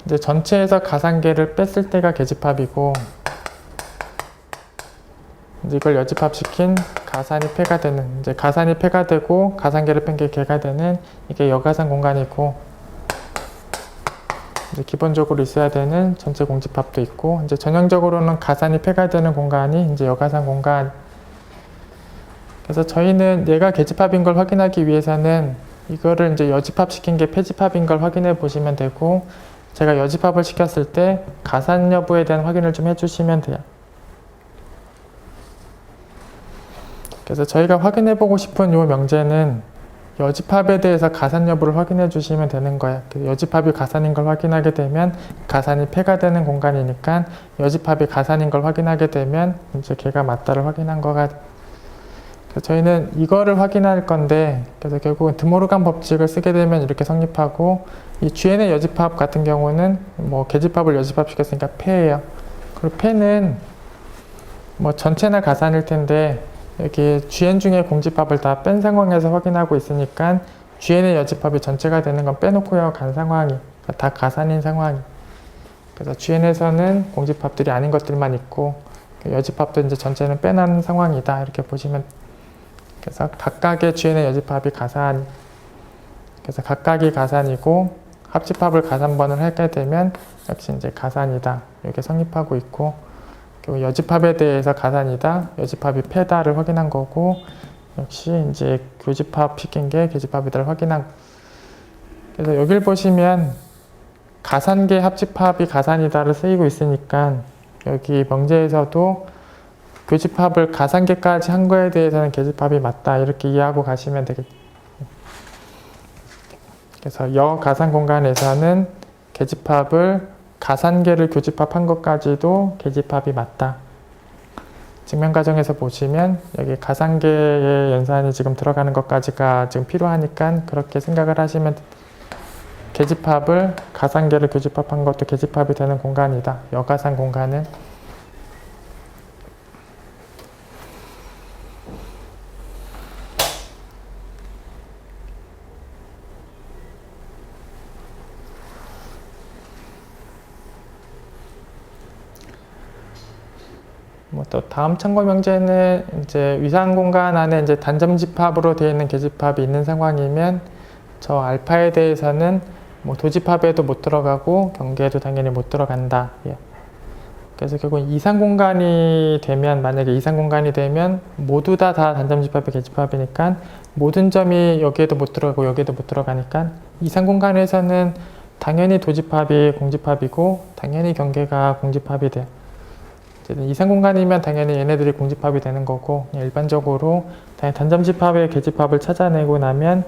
이제 전체에서 가상계를 뺐을 때가 계집합이고, 이제 이걸 여집합시킨 가산이 폐가 되는, 이제 가산이 폐가 되고 가상계를 뺀 게 계가 되는 이게 여가상 공간이고, 이제 기본적으로 있어야 되는 전체 공집합도 있고, 이제 전형적으로는 가산이 폐가 되는 공간이 이제 여가상 공간. 그래서 저희는 얘가 계집합인 걸 확인하기 위해서는 이거를 이제 여집합시킨 게 폐집합인 걸 확인해 보시면 되고, 제가 여집합을 시켰을 때 가산 여부에 대한 확인을 좀 해주시면 돼요. 그래서 저희가 확인해 보고 싶은 이 명제는 여집합에 대해서 가산 여부를 확인해 주시면 되는 거예요. 여집합이 가산인 걸 확인하게 되면 가산이 폐가 되는 공간이니까 여집합이 가산인 걸 확인하게 되면 이제 걔가 맞다를 확인한 거가. 그래서 저희는 이거를 확인할 건데, 그래서 결국은 드모르간 법칙을 쓰게 되면 이렇게 성립하고, 이 GN의 여집합 같은 경우는 뭐 계집합을 여집합시켰으니까 폐예요. 그리고 폐는 뭐 전체나 가산일 텐데, 여기 GN 중에 공집합을 다 뺀 상황에서 확인하고 있으니까 GN의 여집합이 전체가 되는 건 빼놓고요 간 상황이, 그러니까 다 가산인 상황이. 그래서 GN에서는 공집합들이 아닌 것들만 있고 여집합도 이제 전체는 빼놓은 상황이다, 이렇게 보시면. 그래서 각각의 GN의 여집합이 가산, 그래서 각각이 가산이고 합집합을 가산번을 하게 되면 역시 이제 가산이다, 이렇게 성립하고 있고, 그리고 여집합에 대해서 가산이다, 여집합이 폐다를 확인한 거고, 역시 이제 교집합 시킨 게 계집합이다를 확인한. 그래서 여길 보시면 가산계 합집합이 가산이다를 쓰이고 있으니까 여기 명제에서도 교집합을 가산계까지 한 거에 대해서는 계집합이 맞다, 이렇게 이해하고 가시면 되겠죠. 그래서 여가산 공간에서는 계집합을 가산계를 교집합한 것까지도 계집합이 맞다. 증명과정에서 보시면 여기 가산계의 연산이 지금 들어가는 것까지가 지금 필요하니까 그렇게 생각을 하시면, 계집합을 가산계를 교집합한 것도 계집합이 되는 공간이다, 여가산 공간은. 뭐 또 다음 참고 명제는 이제 위상 공간 안에 이제 단점 집합으로 되어 있는 계집합이 있는 상황이면 저 알파에 대해서는 뭐 도집합에도 못 들어가고 경계에도 당연히 못 들어간다. 예. 그래서 결국 이상 공간이 되면, 만약에 이상 공간이 되면 모두 다 단점 집합의 계집합이니까 모든 점이 여기에도 못 들어가고 여기에도 못 들어가니까 이상 공간에서는 당연히 도집합이 공집합이고 당연히 경계가 공집합이 돼요. 이상 공간이면 당연히 얘네들이 공집합이 되는 거고, 일반적으로 단점 집합의 계집합을 찾아내고 나면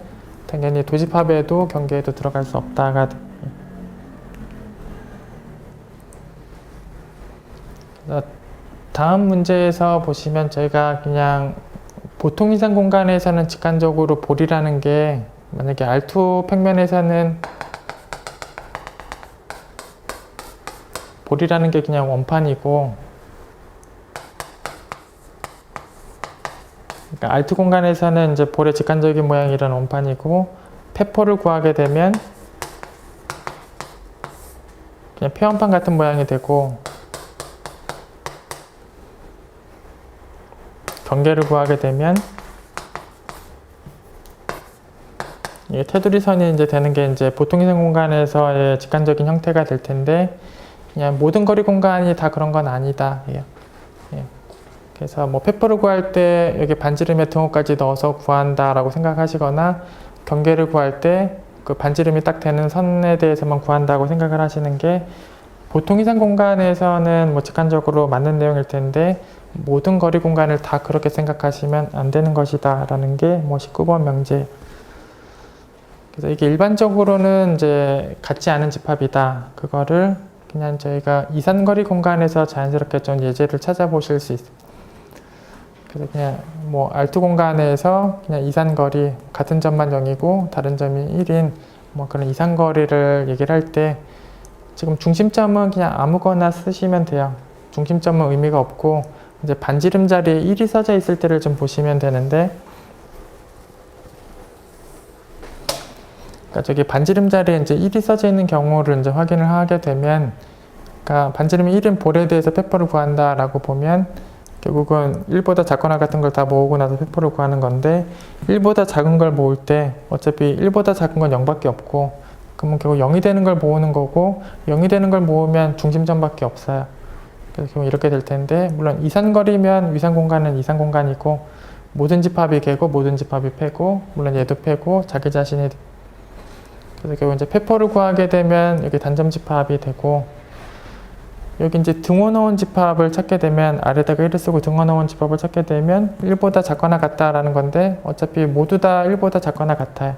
당연히 도집합에도 경계에도 들어갈 수 없다가 돼. 다음 문제에서 보시면 저희가 그냥 보통 이상 공간에서는 직관적으로 볼이라는 게, 만약에 R2 평면에서는 볼이라는 게 그냥 원판이고, 그러니까 R2 공간에서는 이제 볼의 직관적인 모양이란 원판이고, 폐포를 구하게 되면 그냥 폐원판 같은 모양이 되고, 경계를 구하게 되면 이 테두리선이 이제 되는 게 이제 보통 이상 공간에서의 직관적인 형태가 될 텐데, 그냥 모든 거리 공간이 다 그런 건 아니다. 예. 그래서 뭐 페퍼를 구할 때 여기 반지름의 등호까지 넣어서 구한다라고 생각하시거나, 경계를 구할 때 그 반지름이 딱 되는 선에 대해서만 구한다고 생각을 하시는 게 보통 이상 공간에서는 뭐 직관적으로 맞는 내용일 텐데, 모든 거리 공간을 다 그렇게 생각하시면 안 되는 것이다 라는 게 뭐 19번 명제. 그래서 이게 일반적으로는 이제 같지 않은 집합이다. 그거를 그냥 저희가 이산거리 공간에서 자연스럽게 좀 예제를 찾아보실 수 있어요. 그래서 그냥 뭐 R2 공간에서 그냥 이산거리 같은 점만 0이고 다른 점이 1인 뭐 그런 이산거리를 얘기를 할 때 지금 중심점은 그냥 아무거나 쓰시면 돼요. 중심점은 의미가 없고 이제 반지름 자리에 1이 써져 있을 때를 좀 보시면 되는데, 그러니까 저기 반지름 자리에 이제 1이 써져 있는 경우를 이제 확인을 하게 되면, 그러니까 반지름이 1인 볼에 대해서 페퍼를 구한다라고 보면 결국은 1보다 작거나 같은 걸 다 모으고 나서 페퍼를 구하는 건데, 1보다 작은 걸 모을 때 어차피 1보다 작은 건 0밖에 없고, 그러면 결국 0이 되는 걸 모으는 거고, 0이 되는 걸 모으면 중심점밖에 없어요. 그래서 결국 이렇게 될 텐데, 물론 이산거리면 위산 공간은 이산 공간이고, 모든 집합이 개고 모든 집합이 패고, 물론 얘도 패고 자기 자신이, 그래서 결국 이제 페퍼를 구하게 되면 여기 단점 집합이 되고, 여기 이제 등호 넣은 집합을 찾게 되면 아래다가 1을 쓰고 등호 넣은 집합을 찾게 되면 1보다 작거나 같다라는 건데, 어차피 모두 다 1보다 작거나 같아요.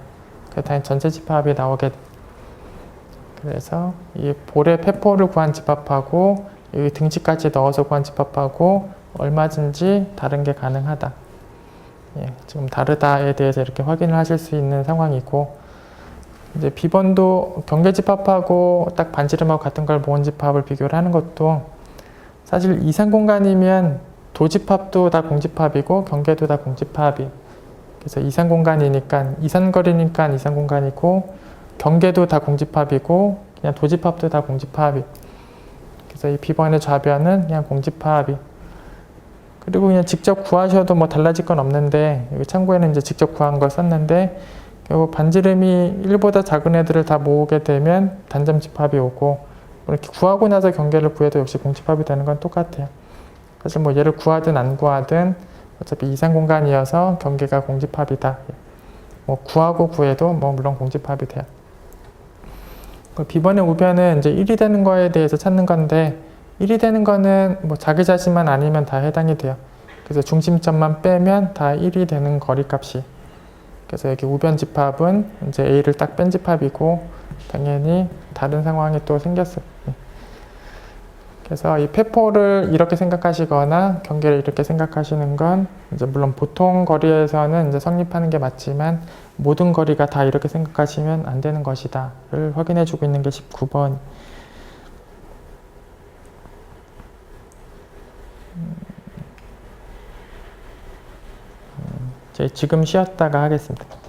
그래서 당연히 전체 집합이 나오게 돼. 그래서 이 볼에 페퍼를 구한 집합하고 여기 등치까지 넣어서 구한 집합하고 얼마든지 다른 게 가능하다. 예, 지금 다르다에 대해서 이렇게 확인을 하실 수 있는 상황이고, 이제 B번도 경계 집합하고 딱 반지름하고 같은 걸 모은 집합을 비교를 하는 것도 사실 이산 공간이면 도집합도 다 공집합이고 경계도 다 공집합이, 그래서 이산 공간이니까 이산거리니까 이산 공간이고, 경계도 다 공집합이고 그냥 도집합도 다 공집합이, 그래서 이 B번의 좌변은 그냥 공집합이, 그리고 그냥 직접 구하셔도 뭐 달라질 건 없는데, 여기 참고에는 이제 직접 구한 걸 썼는데, 결국 반지름이 1보다 작은 애들을 다 모으게 되면 단점 집합이 오고, 이렇게 구하고 나서 경계를 구해도 역시 공집합이 되는 건 똑같아요. 사실 뭐 얘를 구하든 안 구하든 어차피 이산 공간이어서 경계가 공집합이다. 뭐 구하고 구해도 뭐 물론 공집합이 돼요. B번의 우변은 이제 1이 되는 거에 대해서 찾는 건데, 1이 되는 거는 뭐 자기 자신만 아니면 다 해당이 돼요. 그래서 중심점만 빼면 다 1이 되는 거리값이. 그래서 여기 우변 집합은 이제 A를 딱 뺀 집합이고, 당연히 다른 상황이 또 생겼어요. 그래서 이 페퍼를 이렇게 생각하시거나 경계를 이렇게 생각하시는 건 이제 물론 보통 거리에서는 이제 성립하는 게 맞지만, 모든 거리가 다 이렇게 생각하시면 안 되는 것이다를 확인해 주고 있는 게 19번. 지금 쉬었다가 하겠습니다.